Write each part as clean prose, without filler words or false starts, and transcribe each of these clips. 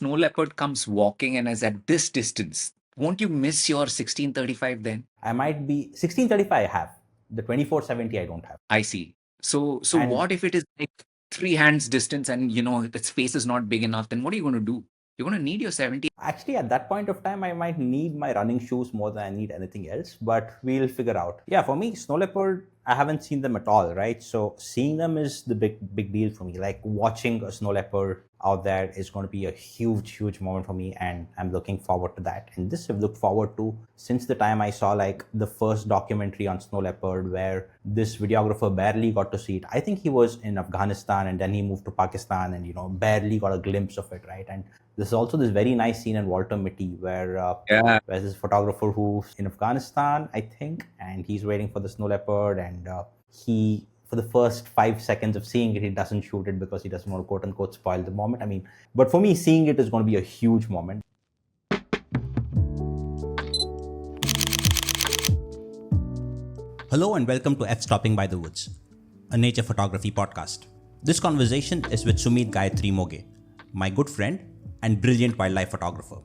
snow leopard comes walking and is at this distance, won't you miss your 1635 then? I might be 1635 I have. The 2470 I don't have. I see. So And what if it is like three hands distance and its face is not big enough? Then what are you going to do? You're going to need your 70. actually, at that point of time, I might need my running shoes more than I need anything else, but we'll figure out. Yeah, for me, snow leopard, I haven't seen them at all, right? So seeing them is the big deal for me. Like watching a snow leopard out there is going to be a huge moment for me, and I'm looking forward to that. And this I've looked forward to since the time I saw like the first documentary on snow leopard, where this videographer barely got to see it. I think he was in Afghanistan and then he moved to Pakistan, and barely got a glimpse of it, right? And there's also this very nice scene in Walter Mitty where Yeah. there's this photographer who's in Afghanistan, I think, and he's waiting for the snow leopard, and he, for the first 5 seconds of seeing it, he doesn't shoot it because he doesn't want to quote unquote spoil the moment. I mean, but for me, seeing it is going to be a huge moment. Hello and welcome to F Stopping by the Woods, a nature photography podcast. This conversation is with Sumeet Gayathri Moghe, my good friend and brilliant wildlife photographer.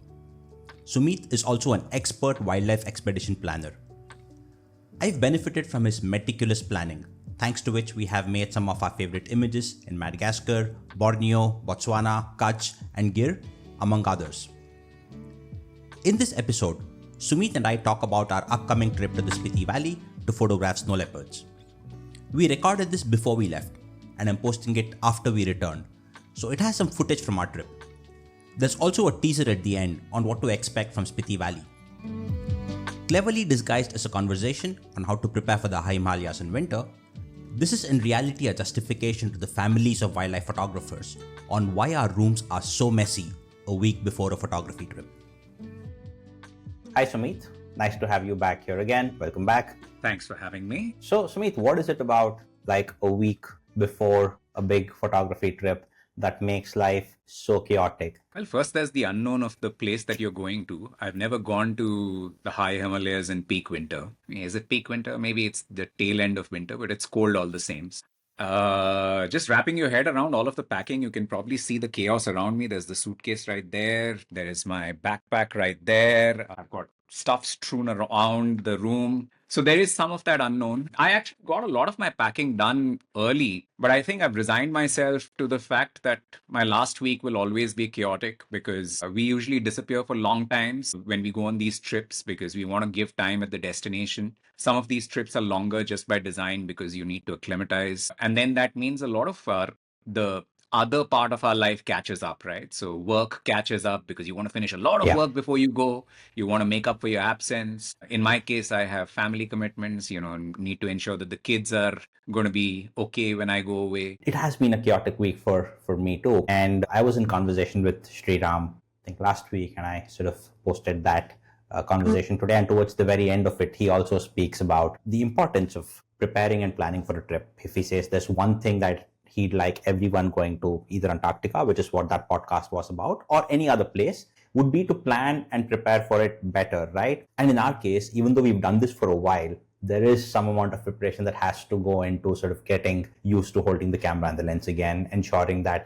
Sumeet is also an expert wildlife expedition planner. I've benefited from his meticulous planning, thanks to which we have made some of our favorite images in Madagascar, Borneo, Botswana, Kutch, and Gir, among others. In this episode, Sumeet and I talk about our upcoming trip to the Spiti Valley to photograph snow leopards. We recorded this before we left, and I'm posting it after we returned, so it has some footage from our trip. There's also a teaser at the end on what to expect from Spiti Valley. Cleverly disguised as a conversation on how to prepare for the high Himalayas in winter, this is in reality a justification to the families of wildlife photographers on why our rooms are so messy a week before a photography trip. Hi Sumeet, nice to have you back here again. Welcome back. Thanks for having me. So Sumeet, what is it about like a week before a big photography trip that makes life so chaotic? Well, first there's the unknown of the place that you're going to. I've never gone to the high Himalayas in peak winter. Is it peak winter? Maybe it's the tail end of winter, but it's cold all the same. Just wrapping your head around all of the packing, you can probably see the chaos around me. There's the suitcase right there. There is my backpack right there. I've got stuff strewn around the room. So there is some of that unknown. I actually got a lot of my packing done early, but I think I've resigned myself to the fact that my last week will always be chaotic because we usually disappear for long times when we go on these trips because we want to give time at the destination. Some of these trips are longer just by design because you need to acclimatize. And then that means a lot of the other part of our life catches up, right? So work catches up because you want to finish a lot of work before you go. You want to make up for your absence. In my case, I have family commitments, need to ensure that the kids are going to be okay when I go away. It has been a chaotic week for me too. And I was in conversation with Sriram, I think last week, and I sort of posted that conversation today. And towards the very end of it, he also speaks about the importance of preparing and planning for a trip. If he says there's one thing that he'd like everyone going to either Antarctica, which is what that podcast was about, or any other place, would be to plan and prepare for it better, right? And in our case, even though we've done this for a while, there is some amount of preparation that has to go into sort of getting used to holding the camera and the lens again, ensuring that,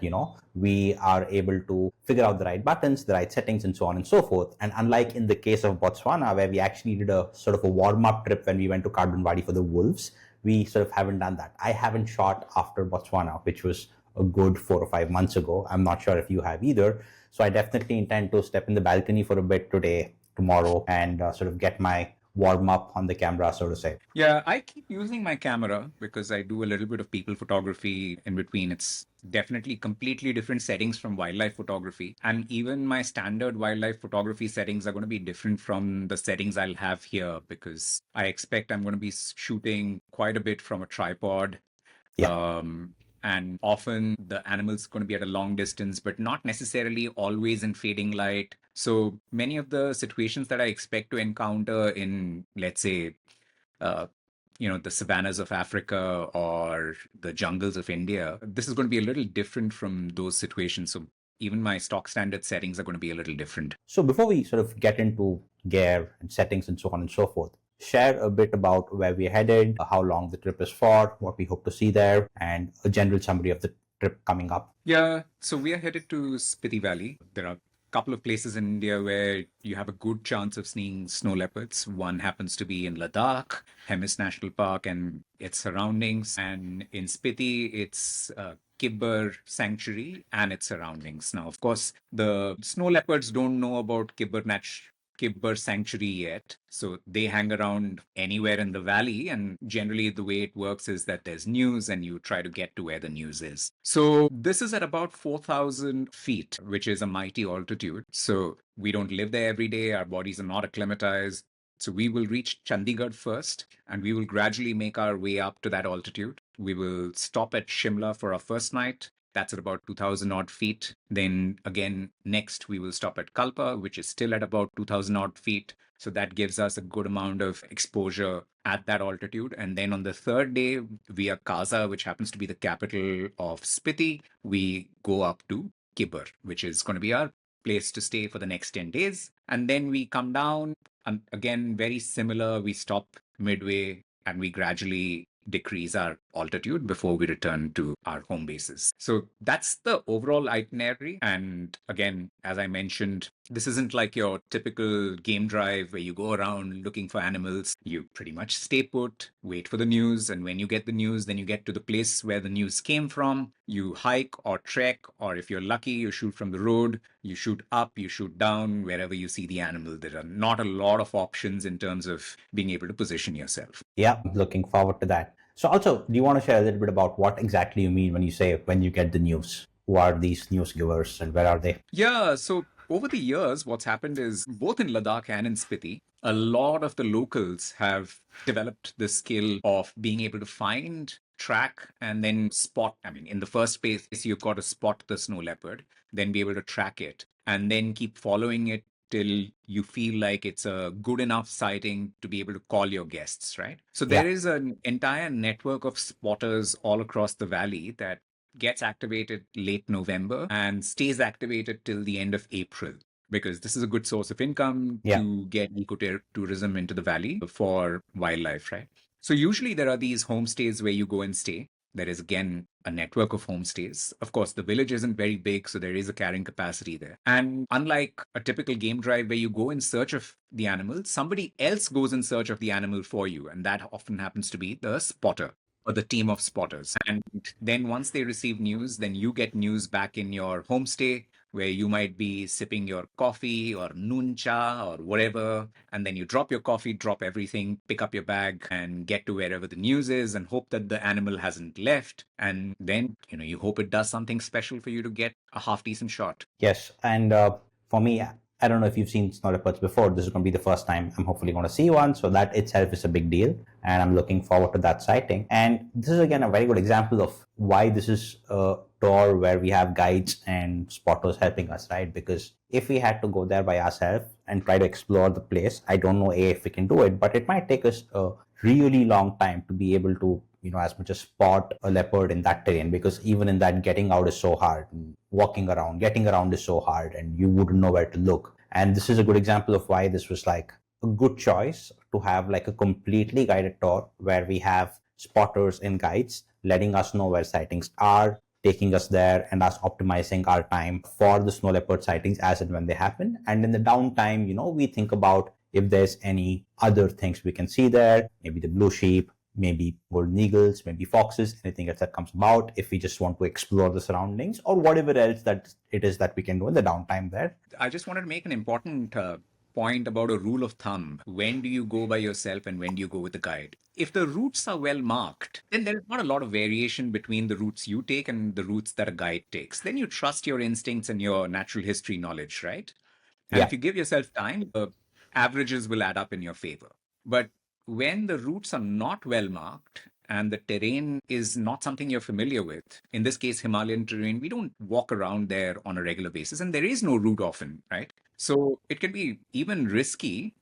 we are able to figure out the right buttons, the right settings, and so on and so forth. And unlike in the case of Botswana, where we actually did a sort of a warm-up trip when we went to Cardinwadi for the wolves, we sort of haven't done that. I haven't shot after Botswana, which was a good 4 or 5 months ago. I'm not sure if you have either. So I definitely intend to step in the balcony for a bit today, tomorrow, and sort of get my warm up on the camera, so to say. Yeah, I keep using my camera because I do a little bit of people photography in between. It's definitely completely different settings from wildlife photography. And even my standard wildlife photography settings are going to be different from the settings I'll have here because I expect I'm going to be shooting quite a bit from a tripod. Yeah. And often the animal's going to be at a long distance, but not necessarily always in fading light. So many of the situations that I expect to encounter in, let's say, the savannas of Africa or the jungles of India, this is going to be a little different from those situations. So even my stock standard settings are going to be a little different. So before we sort of get into gear and settings and so on and so forth, share a bit about where we're headed, how long the trip is for, what we hope to see there, and a general summary of the trip coming up. Yeah, so we are headed to Spiti Valley. There are couple of places in India where you have a good chance of seeing snow leopards. One happens to be in Ladakh, Hemis National Park and its surroundings, and in Spiti, it's Kibber Sanctuary and its surroundings. Now, of course, the snow leopards don't know about Kibber Sanctuary yet. So they hang around anywhere in the valley. And generally, the way it works is that there's news and you try to get to where the news is. So this is at about 4,000 feet, which is a mighty altitude. So we don't live there every day. Our bodies are not acclimatized. So we will reach Chandigarh first, and we will gradually make our way up to that altitude. We will stop at Shimla for our first night. That's at about 2,000 odd feet. Then again, next we will stop at Kalpa, which is still at about 2,000 odd feet. So that gives us a good amount of exposure at that altitude. And then on the third day, via Kaza, which happens to be the capital of Spiti, we go up to Kibber, which is going to be our place to stay for the next 10 days. And then we come down, and again, very similar. We stop midway and we gradually decrease our altitude before we return to our home bases. So that's the overall itinerary. And again, as I mentioned, this isn't like your typical game drive where you go around looking for animals. You pretty much stay put, wait for the news. And when you get the news, then you get to the place where the news came from. You hike or trek, or if you're lucky, you shoot from the road. You shoot up, you shoot down, wherever you see the animal. There are not a lot of options in terms of being able to position yourself. Yeah, looking forward to that. So also, do you want to share a little bit about what exactly you mean when you say when you get the news? Who are these news givers and where are they? Yeah, so over the years, what's happened is both in Ladakh and in Spiti, a lot of the locals have developed the skill of being able to find, track, and then spot. I mean, in the first place, you've got to spot the snow leopard, then be able to track it, and then keep following it till you feel like it's a good enough sighting to be able to call your guests, right? So Yeah. there is an entire network of spotters all across the valley that gets activated late November and stays activated till the end of April, because this is a good source of income Yeah. to get ecotourism into the valley for wildlife, right? So usually there are these homestays where you go and stay. There is again a network of homestays. Of course, the village isn't very big, so there is a carrying capacity there. And unlike a typical game drive where you go in search of the animal, somebody else goes in search of the animal for you. And that often happens to be the spotter or the team of spotters. And then once they receive news, then you get news back in your homestay where you might be sipping your coffee or noon cha or whatever. And then you drop your coffee, drop everything, pick up your bag and get to wherever the news is and hope that the animal hasn't left. And then, you hope it does something special for you to get a half decent shot. Yes, and for me, I don't know if you've seen snow leopards before. This is going to be the first time I'm hopefully going to see one, so that itself is a big deal, and I'm looking forward to that sighting. And this is again a very good example of why this is a tour where we have guides and spotters helping us, right? Because if we had to go there by ourselves and try to explore the place, I don't know if we can do it, but it might take us a really long time to be able to as much as spot a leopard in that terrain, because even in that, getting out is so hard, and walking around, getting around is so hard, and you wouldn't know where to look. And this is a good example of why this was like a good choice to have like a completely guided tour where we have spotters and guides letting us know where sightings are, taking us there, and us optimizing our time for the snow leopard sightings as and when they happen. And in the downtime, we think about if there's any other things we can see there, maybe the blue sheep, maybe golden eagles, maybe foxes, anything else that comes about, if we just want to explore the surroundings or whatever else that it is that we can do in the downtime there. I just wanted to make an important point about a rule of thumb. When do you go by yourself and when do you go with a guide? If the routes are well marked, then there is not a lot of variation between the routes you take and the routes that a guide takes. Then you trust your instincts and your natural history knowledge, right? And Yeah. if you give yourself time, the averages will add up in your favor. But when the routes are not well marked and the terrain is not something you're familiar with, in this case, Himalayan terrain, we don't walk around there on a regular basis, and there is no route often, right? So it can be even risky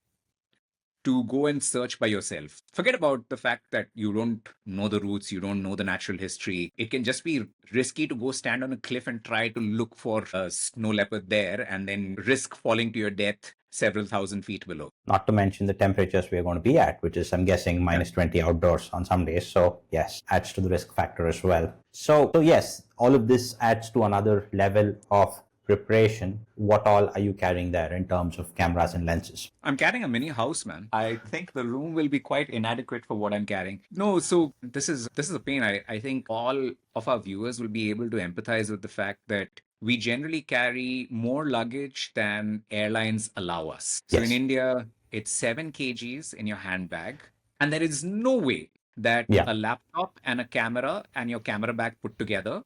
to go and search by yourself. Forget about the fact that you don't know the routes, you don't know the natural history. It can just be risky to go stand on a cliff and try to look for a snow leopard there and then risk falling to your death several thousand feet below. Not to mention the temperatures we are going to be at, which is, I'm guessing, minus 20 outdoors on some days. So yes, adds to the risk factor as well. So yes, all of this adds to another level of preparation, what all are you carrying there in terms of cameras and lenses? I'm carrying a mini house, man. I think the room will be quite inadequate for what I'm carrying. No, so this is a pain. I think all of our viewers will be able to empathize with the fact that we generally carry more luggage than airlines allow us. So in Yes. India, it's 7 kgs in your handbag, and there is no way that Yeah. a laptop and a camera and your camera bag put together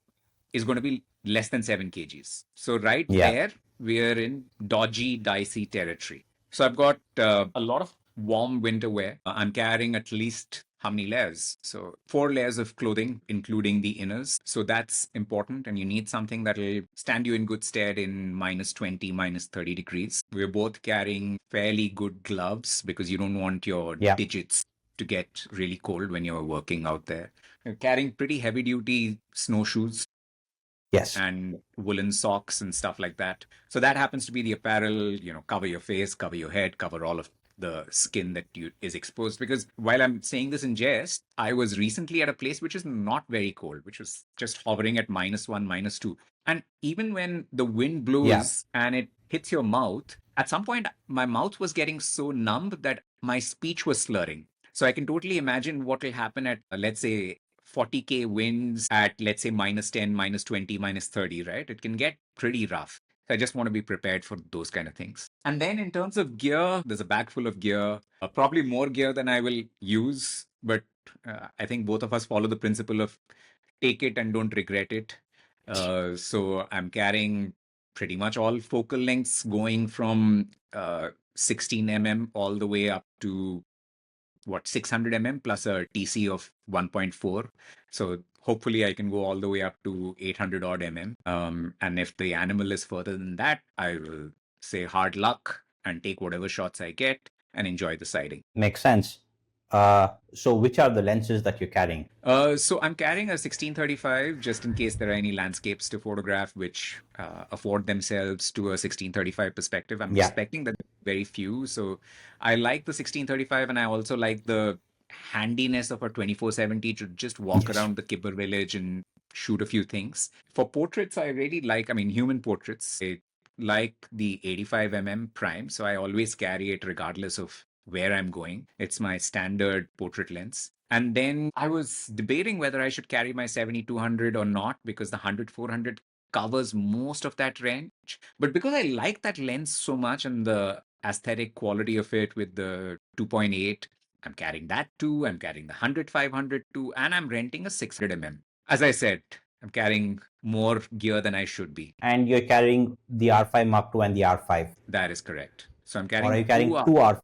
is going to be less than 7 kgs. So right Yeah. there, we're in dodgy, dicey territory. So I've got a lot of warm winter wear. I'm carrying at least how many layers? So 4 layers of clothing, including the inners. So that's important. And you need something that will stand you in good stead in -20, -30 degrees. We're both carrying fairly good gloves because you don't want your Yeah. digits to get really cold when you're working out there. We're carrying pretty heavy duty snowshoes Yes. and woolen socks and stuff like that. So that happens to be the apparel, cover your face, cover your head, cover all of the skin that is exposed. Because while I'm saying this in jest, I was recently at a place which is not very cold, which was just hovering at -1, -2. And even when the wind Yeah. blows and it hits your mouth, at some point my mouth was getting so numb that my speech was slurring. So I can totally imagine what will happen at, let's say, 40K winds at, let's say, -10, -20, -30, right? It can get pretty rough. So I just want to be prepared for those kind of things. And then in terms of gear, there's a bag full of gear, probably more gear than I will use. But I think both of us follow the principle of take it and don't regret it. So I'm carrying pretty much all focal lengths going from 16 all the way up to 600 plus a TC of 1.4. So hopefully I can go all the way up to 800 odd And if the animal is further than that, I will say hard luck and take whatever shots I get and enjoy the sighting. Makes sense. So which are the lenses that you're carrying? So I'm carrying a 1635 just in case there are any landscapes to photograph which afford themselves to a 1635 perspective. I'm Yeah. expecting that very few. So I like the 1635 and I also like the handiness of a 2470 to just walk Yes. around the Kibber village and shoot a few things. For portraits, I really like, human portraits. I like the 85 prime. So I always carry it regardless of where I'm going. It's my standard portrait lens. And then I was debating whether I should carry my 7200 or not because the 100-400 covers most of that range. But because I like that lens so much and the aesthetic quality of it with the 2.8, I'm carrying that too. I'm carrying the 100-500 too, and I'm renting a 600 As I said, I'm carrying more gear than I should be. And you're carrying the R5 Mark II and the R5. That is correct. So I'm Or are carrying you carrying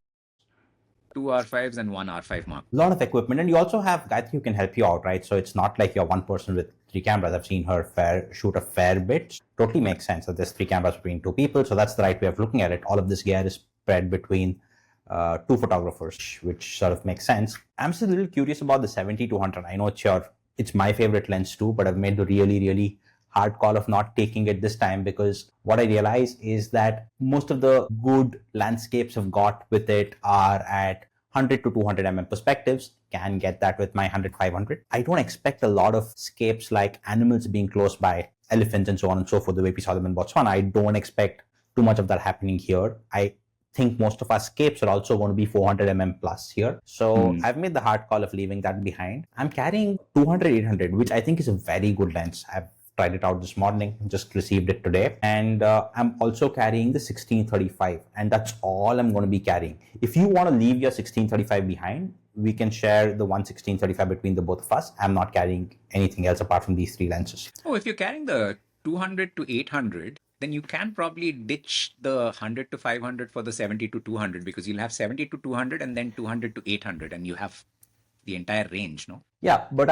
two R5s and one R5 Mark. A lot of equipment, and you also have Gayatri who can help you out, right? So it's not like you're one person with 3 cameras. I've seen her shoot a fair bit. Totally makes sense that there's 3 cameras between 2 people. So that's the right way of looking at it. All of this gear is spread between 2 photographers, which sort of makes sense. I'm still a little curious about the 70-200. I know it's my favorite lens too, but I've made the really, really hard call of not taking it this time because what I realize is that most of the good landscapes I've got with it are at 100 to 200 perspectives. Can get that with my 100-500. I don't expect a lot of scapes like animals being close by, elephants and so on and so forth, the way we saw them in Botswana. I don't expect too much of that happening here. I think most of our scapes are also going to be 400 plus here. So I've made the hard call of leaving that behind. I'm carrying 200-800, which I think is a very good lens. I've tried it out this morning, just received it today. And I'm also carrying the 1635, and that's all I'm going to be carrying. If you want to leave your 1635 behind, we can share the 1635 between the both of us. I'm not carrying anything else apart from these 3 lenses. Oh, if you're carrying the 200 to 800, then you can probably ditch the 100 to 500 for the 70 to 200 because you'll have 70 to 200 and then 200 to 800 and you have the entire range, no? Yeah, but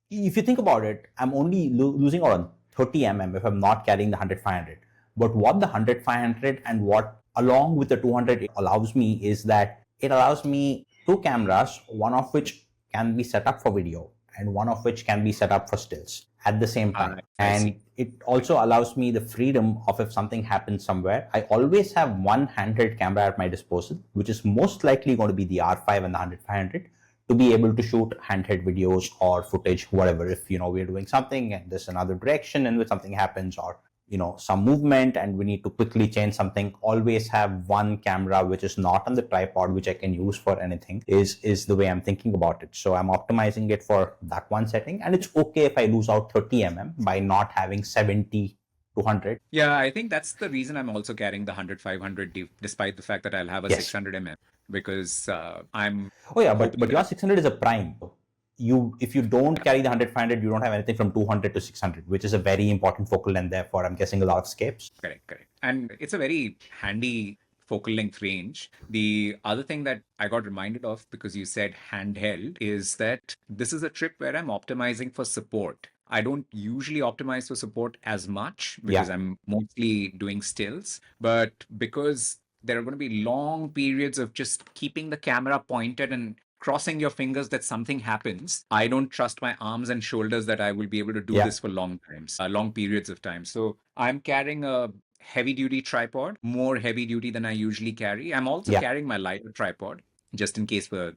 if you think about it, I'm only losing out on 30 if I'm not carrying the 100-500. But what the 100-500 and what along with the 200 allows me is that it allows me 2 cameras, one of which can be set up for video and one of which can be set up for stills at the same time. And it also allows me the freedom of if something happens somewhere, I always have one handheld camera at my disposal, which is most likely going to be the R5 and the 100-500 to be able to shoot handheld videos or footage, whatever. If we're doing something and there's another direction and when something happens, or some movement and we need to quickly change something, always have one camera which is not on the tripod, which I can use for anything, is the way I'm thinking about it. So I'm optimizing it for that one setting, and it's okay if I lose out 30 by not having 70 to 100. Yeah, I think that's the reason I'm also carrying the 100 500 despite the fact that I'll have a Yes. 600 because I'm Oh yeah, hoping but your that 600 is a prime. If you don't carry the 100 500, you don't have anything from 200 to 600, which is a very important focal length. Therefore, I'm guessing a lot of scapes. correct. And it's a very handy focal length range. The other thing that I got reminded of because you said handheld is that this is a trip where I'm optimizing for support. I don't usually optimize for support as much because Yeah, I'm mostly doing stills, but because there are going to be long periods of just keeping the camera pointed and crossing your fingers that something happens. I don't trust my arms and shoulders that I will be able to do yeah, this for long times, long periods of time. So I'm carrying a heavy duty tripod, more heavy duty than I usually carry. I'm also yeah. carrying my lighter tripod just in case for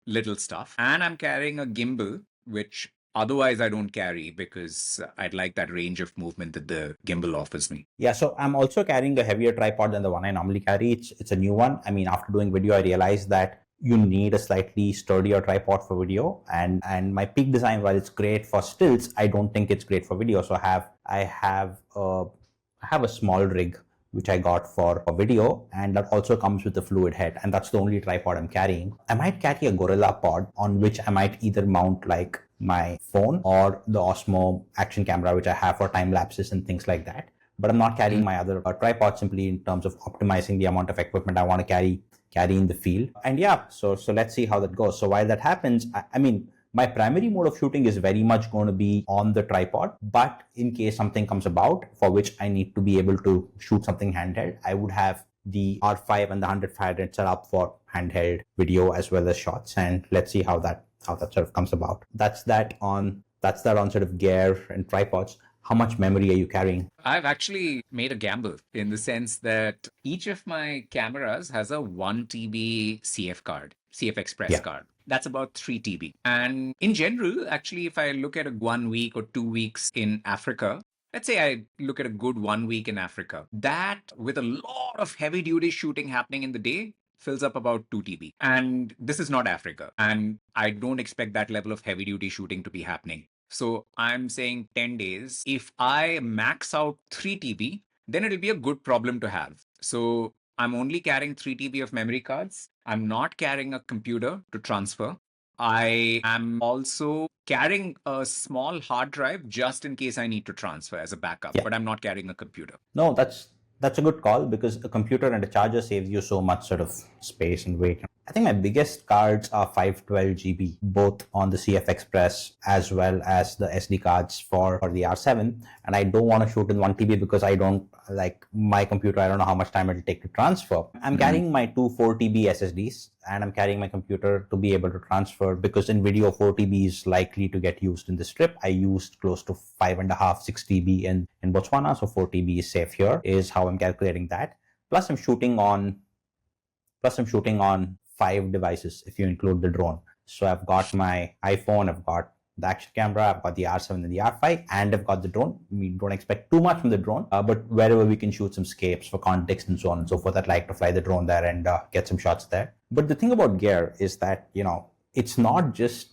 little stuff. And I'm carrying a gimbal, which otherwise I don't carry because I'd like that range of movement that the gimbal offers me. Yeah, so I'm also carrying a heavier tripod than the one I normally carry. It's a new one. I mean, after doing video, I realized that you need a slightly sturdier tripod for video, and my Peak Design, while it's great for stills, I don't think it's great for video. So I have a small rig which I got for a video, and that also comes with a fluid head, and that's the only tripod I'm carrying. I might carry a Gorilla Pod on which I might either mount like my phone or the Osmo action camera, which I have for time lapses and things like that. But I'm not carrying my other tripod simply in terms of optimizing the amount of equipment I want to carry in the field. And yeah, so let's see how that goes. So while that happens, I mean, my primary mode of shooting is very much going to be on the tripod, but in case something comes about for which I need to be able to shoot something handheld, I would have the R5 and the 100 set up for handheld video as well as shots. And let's see how that sort of comes about. That's that on sort of gear and tripods. How much memory are you carrying? I've actually made a gamble in the sense that each of my cameras has a 1 TB CF card, CF Express Yeah. card. That's about 3 TB. And in general, actually, if I look at a 1 week or 2 weeks in Africa, let's say I look at a good 1 week in Africa, that with a lot of heavy duty shooting happening in the day fills up about 2 TB. And this is not Africa. And I don't expect that level of heavy duty shooting to be happening. So I'm saying 10 days. If I max out 3 TB, then it'll be a good problem to have. So I'm only carrying 3 TB of memory cards. I'm not carrying a computer to transfer. I am also carrying a small hard drive just in case I need to transfer as a backup, Yeah. but I'm not carrying a computer. No, that's a good call because a computer and a charger saves you so much sort of space and weight. I think my biggest cards are 512 GB, both on the CF Express as well as the SD cards for the R7. And I don't want to shoot in 1 TB because I don't like my computer. I don't know how much time it'll take to transfer. I'm carrying my two 4 TB SSDs and I'm carrying my computer to be able to transfer because in video 4 TB is likely to get used in this trip. I used close to 5.5, 6 TB in Botswana. So 4 TB is safe here is how I'm calculating that. Plus I'm shooting on 5 devices if you include the drone. So I've got my iPhone, I've got the action camera, I've got the R7 and the R5, and I've got the drone. We don't expect too much from the drone, but wherever we can shoot some scapes for context and so on and so forth, I'd like to fly the drone there and get some shots there. But the thing about gear is that, it's not just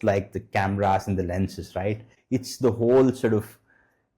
like the cameras and the lenses, right? It's the whole sort of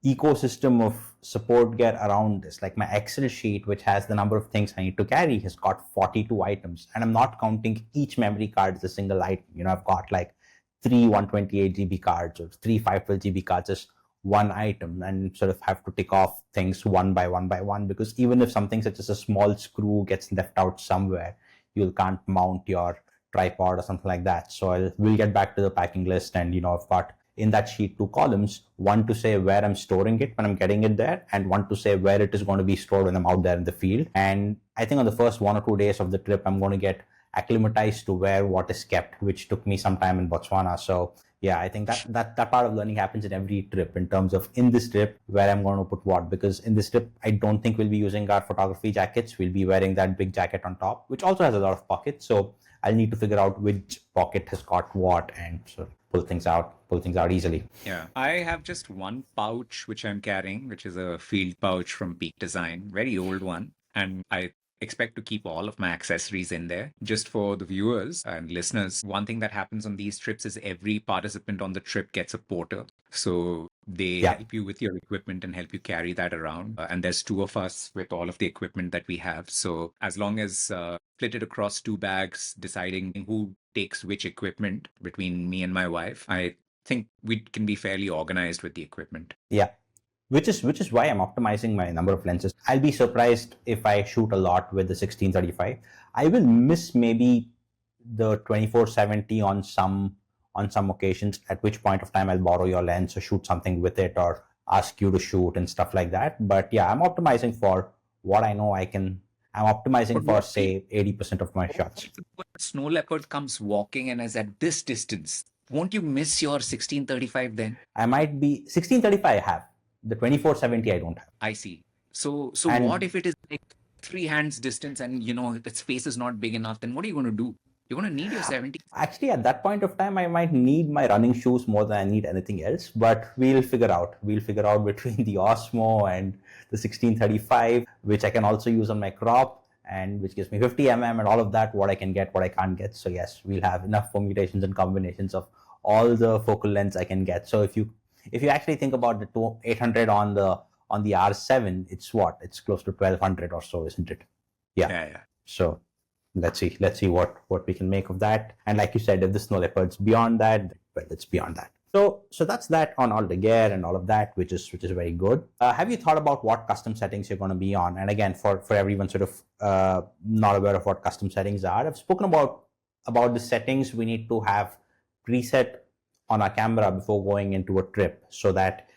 ecosystem of support gear around this. Like my Excel sheet, which has the number of things I need to carry, has got 42 items, and I'm not counting each memory card as a single item. I've got like 3 128 GB cards or 3 512 GB cards as one item, and sort of have to tick off things one by one because even if something such as a small screw gets left out somewhere, you can't mount your tripod or something like that. So we'll get back to the packing list, and I've got in that sheet 2 columns, one to say where I'm storing it when I'm getting it there, and one to say where it is going to be stored when I'm out there in the field. And I think on the first 1 or 2 days of the trip, I'm going to get acclimatized to where what is kept, which took me some time in Botswana. So yeah, I think that part of learning happens in every trip in terms of in this trip where I'm going to put what, because in this trip, I don't think we'll be using our photography jackets. We'll be wearing that big jacket on top, which also has a lot of pockets. So I'll need to figure out which pocket has got what and sort of pull things out easily. Yeah, I have just one pouch which I'm carrying, which is a field pouch from Peak Design, very old one. And I expect to keep all of my accessories in there. Just for the viewers and listeners, one thing that happens on these trips is every participant on the trip gets a porter. So they Yeah. help you with your equipment and help you carry that around. And there's two of us with all of the equipment that we have. So as long as split it across two bags, deciding who takes which equipment between me and my wife, I think we can be fairly organized with the equipment. Yeah. Which is why I'm optimizing my number of lenses. I'll be surprised if I shoot a lot with the 1635. I will miss maybe the 2470 on some occasions, at which point of time I'll borrow your lens or shoot something with it or ask you to shoot and stuff like that. But yeah, I'm optimizing for what I know I can. I'm optimizing But for what say 80% of my shots. when a snow leopard comes walking and is at this distance, won't you miss your 1635 then? I might be 1635 I have. The 2470 I don't have. I see. So what And if it is like three hands distance and its face is not big enough? Then what are you going to do? You're going to need your 70. actually, at that point of time, I might need my running shoes more than I need anything else. But we'll figure out. We'll figure out between the Osmo and the 1635, which I can also use on my crop, and which gives me 50 and all of that. What I can get, what I can't get. So yes, we'll have enough permutations and combinations of all the focal lengths I can get. So if you actually think about the 800 on the R7, it's what? It's close to 1200 or so, isn't it? Yeah. So let's see what we can make of that. And like you said, if the snow leopard's beyond that, well, it's beyond that. So that's that on all the gear and all of that, which is very good. Have you thought about what custom settings you're going to be on? And again, for everyone sort of not aware of what custom settings are, I've spoken about the settings we need to have preset on our camera before going into a trip, so that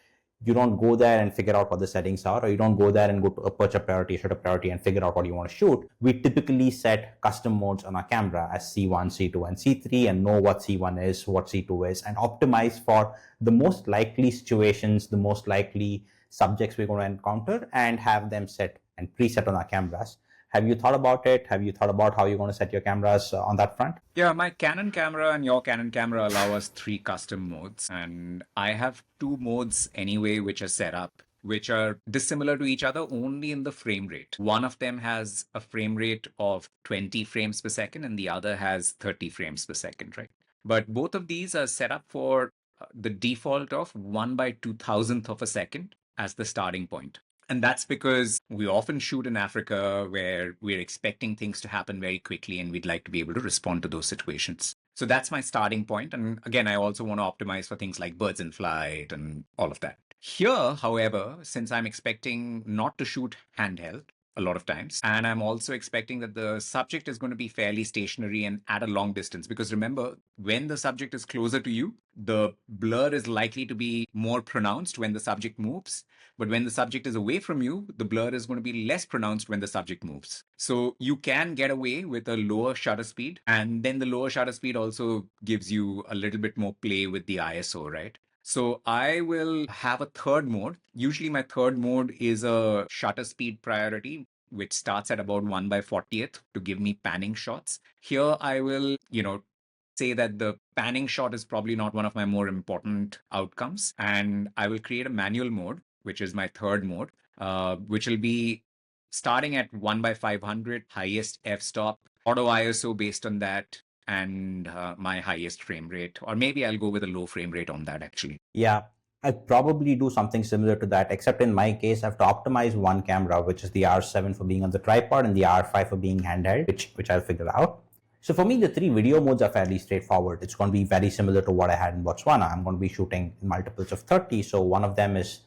you don't go there and figure out what the settings are, or you don't go there and go to aperture priority, shutter priority, and figure out what you want to shoot. We typically set custom modes on our camera as C1, C2, and C3 and know what C1 is, what C2 is, and optimize for the most likely situations, the most likely subjects we're going to encounter, and have them set and preset on our cameras. Have you thought about it? Have you thought about how you're going to set your cameras on that front? Yeah, my Canon camera and your Canon camera allow us 3 custom modes, and I have 2 modes anyway which are set up, which are dissimilar to each other only in the frame rate. One of them has a frame rate of 20 frames per second and the other has 30 frames per second, right? But both of these are set up for the default of 1/2000th of a second as the starting point. And that's because we often shoot in Africa where we're expecting things to happen very quickly and we'd like to be able to respond to those situations. So that's my starting point. And again, I also want to optimize for things like birds in flight and all of that. Here, however, since I'm expecting not to shoot handheld a lot of times, and I'm also expecting that the subject is going to be fairly stationary and at a long distance, because remember, when the subject is closer to you, the blur is likely to be more pronounced when the subject moves. But when the subject is away from you, the blur is going to be less pronounced when the subject moves. So you can get away with a lower shutter speed. And then the lower shutter speed also gives you a little bit more play with the ISO, right? So I will have a third mode. Usually my third mode is a shutter speed priority, which starts at about 1/40th to give me panning shots. Here I will, say that the panning shot is probably not one of my more important outcomes. And I will create a manual mode, which is my third mode, which will be starting at 1/500, highest f-stop, auto ISO based on that, and my highest frame rate. Or maybe I'll go with a low frame rate on that, actually. Yeah, I'd probably do something similar to that, except in my case, I have to optimize one camera, which is the R7 for being on the tripod and the R5 for being handheld, which I'll figure out. So for me, the 3 video modes are fairly straightforward. It's going to be very similar to what I had in Botswana. I'm going to be shooting in multiples of 30. So one of them is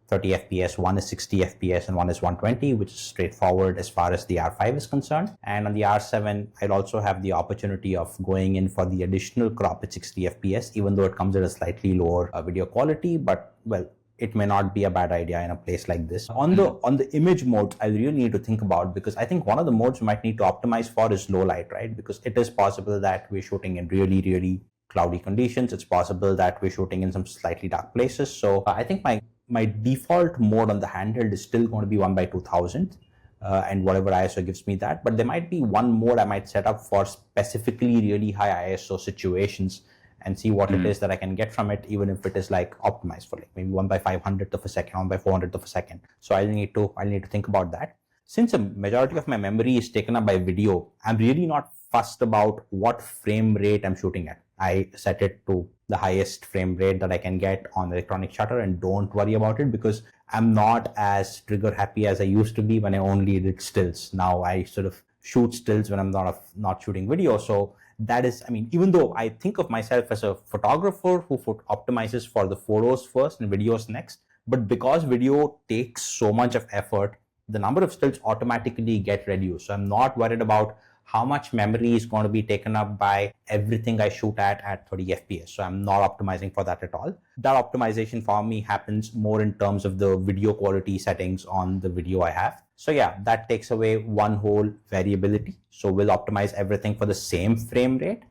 30 FPS, one is 60 FPS, and one is 120, which is straightforward as far as the R5 is concerned. And on the R7, I'll also have the opportunity of going in for the additional crop at 60 FPS, even though it comes at a slightly lower video quality. But, well, it may not be a bad idea in a place like this. On the image modes, I really need to think about, because I think one of the modes we might need to optimize for is low light, right? Because it is possible that we're shooting in really, really cloudy conditions. It's possible that we're shooting in some slightly dark places. So I think my default mode on the handheld is still going to be 1/2000. and whatever ISO gives me that. But there might be one mode I might set up for specifically really high ISO situations and see what it is that I can get from it, even if it is like optimized for like maybe 1/500th of a second, 1/400th of a second. So I'll need to think about that. Since a majority of my memory is taken up by video, I'm really not fussed about what frame rate I'm shooting at. I set it to the highest frame rate that I can get on electronic shutter and don't worry about it, because I'm not as trigger happy as I used to be when I only did stills. Now I sort of shoot stills when I'm not shooting video. So that is, I mean, even though I think of myself as a photographer who optimizes for the photos first and videos next, but because video takes so much of effort, the number of stills automatically get reduced. So I'm not worried about how much memory is going to be taken up by everything I shoot at 30 FPS. So I'm not optimizing for that at all. That optimization for me happens more in terms of the video quality settings on the video I have. So yeah, that takes away one whole variability. So we'll optimize everything for the same frame rate,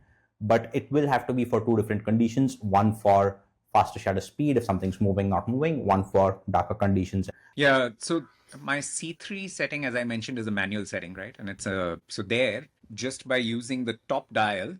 but it will have to be for two different conditions. One for faster shutter speed if something's moving, not moving. One for darker conditions. Yeah, so my C3 setting, as I mentioned, is a manual setting, right? And it's so there, just by using the top dial,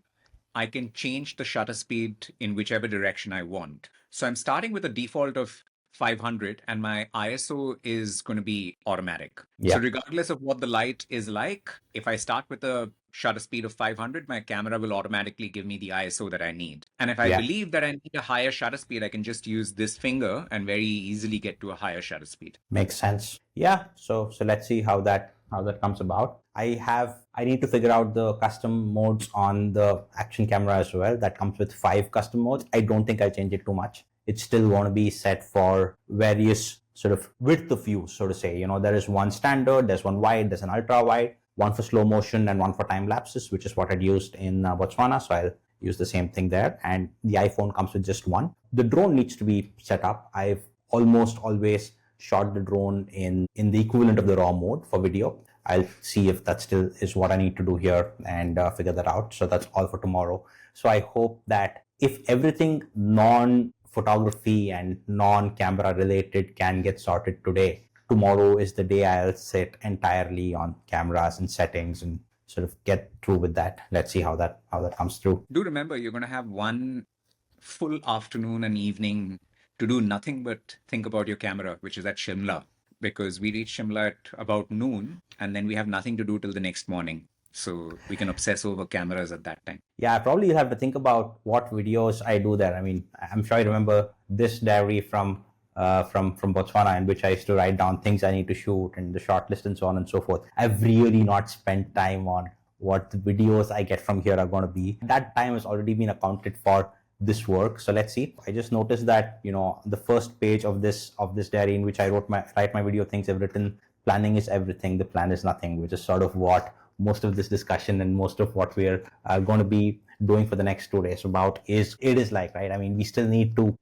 I can change the shutter speed in whichever direction I want. So I'm starting with a default of 500 and my ISO is going to be automatic. Yeah. So regardless of what the light is like, if I start with a shutter speed of 500, my camera will automatically give me the ISO that I need. And if I believe that I need a higher shutter speed, I can just use this finger and very easily get to a higher shutter speed. Makes sense. Yeah. So let's see how that comes about. I need to figure out the custom modes on the action camera as well. That comes with 5 custom modes. I don't think I'll change it too much. It's still going to be set for various sort of width of view, so to say. You know, there is one standard, there's one wide, there's an ultra wide, one for slow motion and one for time lapses, which is what I'd used in Botswana. So I'll use the same thing there. And the iPhone comes with just one. The drone needs to be set up. I've almost always shot the drone in the equivalent of the raw mode for video. I'll see if that still is what I need to do here and figure that out. So that's all for tomorrow. So I hope that if everything non-photography and non-camera related can get sorted today, tomorrow is the day I'll sit entirely on cameras and settings and sort of get through with that. Let's see how that comes through. Do remember, you're going to have one full afternoon and evening to do nothing but think about your camera, which is at Shimla, because we reach Shimla at about noon and then we have nothing to do till the next morning. So we can obsess over cameras at that time. Yeah, I probably have to think about what videos I do there. I mean, I'm sure I remember this diary from Botswana, in which I used to write down things I need to shoot and the short list and so on and so forth. I've really not spent time on what the videos I get from here are going to be. That time has already been accounted for this work. So let's see. I just noticed that, you know, the first page of this diary in which I write my video things I've written, planning is everything, the plan is nothing, which is sort of what most of this discussion and most of what we're going to be doing for the next 2 days about is like, right? I mean,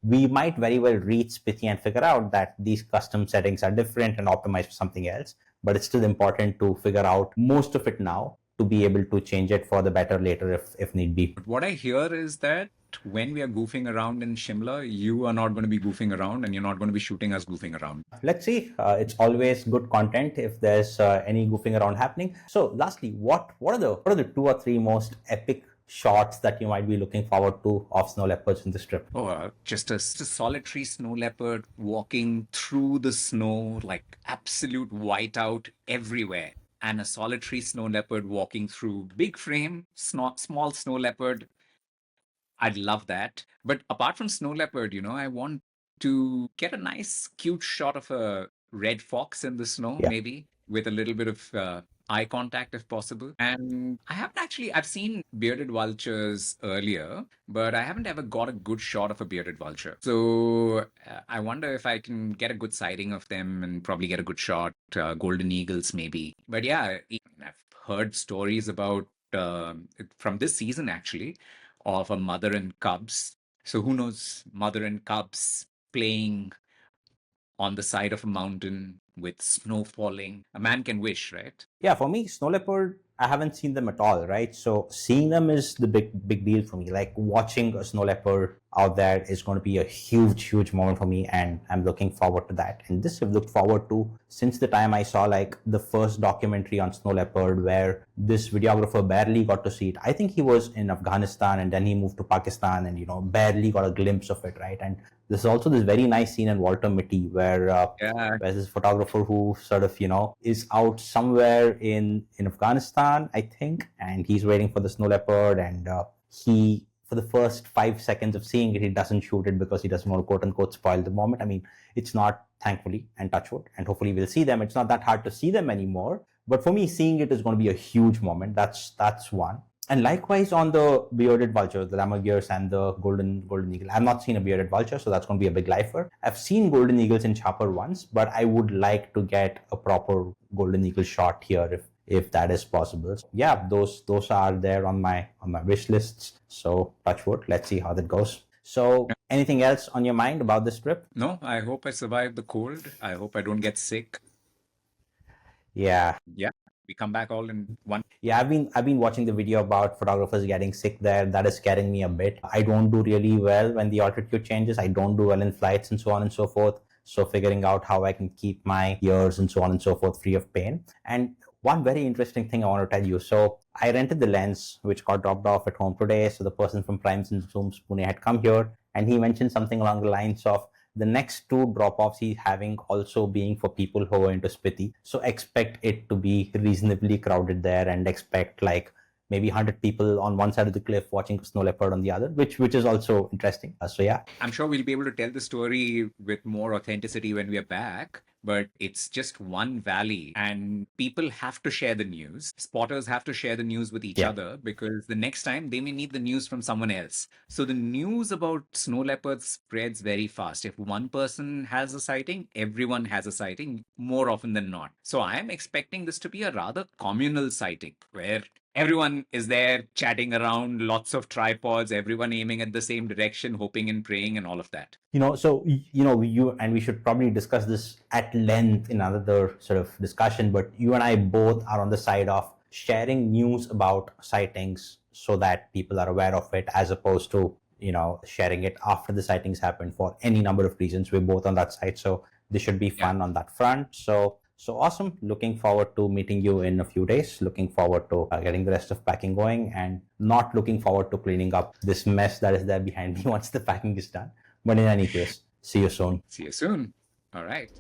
we might very well reach Spiti and figure out that these custom settings are different and optimized for something else, but it's still important to figure out most of it now to be able to change it for the better later if need be. But what I hear is that when we are goofing around in Shimla, you are not going to be goofing around and you're not going to be shooting us goofing around. Let's see. It's always good content if there's any goofing around happening. So lastly, what are the 2 or 3 most epic shots that you might be looking forward to of snow leopards in this trip? Oh, just a solitary snow leopard walking through the snow, like absolute whiteout everywhere. And a solitary snow leopard walking through big frame, small snow leopard. I'd love that. But apart from snow leopard, I want to get a nice, cute shot of a red fox in the snow, maybe with a little bit of eye contact if possible. And I've seen bearded vultures earlier, but I haven't ever got a good shot of a bearded vulture. So I wonder if I can get a good sighting of them and probably get a good shot, golden eagles maybe. But yeah, I've heard stories about from this season actually of a mother and cubs. So who knows, mother and cubs playing on the side of a mountain with snow falling. A man can wish, right? Yeah, for me, snow leopard I haven't seen them at all, right? So seeing them is the big deal for me. Like watching a snow leopard out there is going to be a huge moment for me, and I'm looking forward to that. And this I've looked forward to since the time I saw like the first documentary on snow leopard, where this videographer barely got to see it. I think he was in Afghanistan and then he moved to Pakistan, and barely got a glimpse of it, right? And there's also this very nice scene in Walter Mitty where Yeah. there's this photographer who sort of is out somewhere in Afghanistan, I think, and he's waiting for the snow leopard, and he, for the first 5 seconds of seeing it, he doesn't shoot it because he doesn't want to quote unquote spoil the moment. I mean, it's not, thankfully, and touch wood, and hopefully we'll see them. It's not that hard to see them anymore, but for me, seeing it is going to be a huge moment. That's one. And likewise on the bearded vulture, the lammergeiers and the golden eagle. I've not seen a bearded vulture, so that's going to be a big lifer. I've seen golden eagles in Chapar once, but I would like to get a proper golden eagle shot here if that is possible. So yeah, those are there on my wish lists. So touch wood, let's see how that goes. So anything else on your mind about this trip? No, I hope I survive the cold. I hope I don't get sick. Yeah. Yeah, we come back all in one. Yeah, I've been watching the video about photographers getting sick there. That is scaring me a bit. I don't do really well when the altitude changes. I don't do well in flights and so on and so forth. So figuring out how I can keep my ears and so on and so forth free of pain. And one very interesting thing I want to tell you. So I rented the lens, which got dropped off at home today. So the person from Primes and Zooms Pune had come here, and he mentioned something along the lines of the next two drop-offs he's having also being for people who are into Spiti. So expect it to be reasonably crowded there, and expect like maybe 100 people on one side of the cliff watching snow leopard on the other, which is also interesting. So yeah. I'm sure we'll be able to tell the story with more authenticity when we are back, but it's just one valley and people have to share the news. Spotters have to share the news with each Yeah. other because the next time they may need the news from someone else. So the news about snow leopards spreads very fast. If one person has a sighting, everyone has a sighting more often than not. So I'm expecting this to be a rather communal sighting where everyone is there chatting around, lots of tripods, everyone aiming at the same direction, hoping and praying, and all of that. So you and we should probably discuss this at length in another sort of discussion, but you and I both are on the side of sharing news about sightings so that people are aware of it, as opposed to sharing it after the sightings happen for any number of reasons. We're both on that side, so this should be fun on that front. So awesome. Looking forward to meeting you in a few days. Looking forward to getting the rest of packing going, and not looking forward to cleaning up this mess that is there behind me once the packing is done. But in any case, see you soon. See you soon. All right.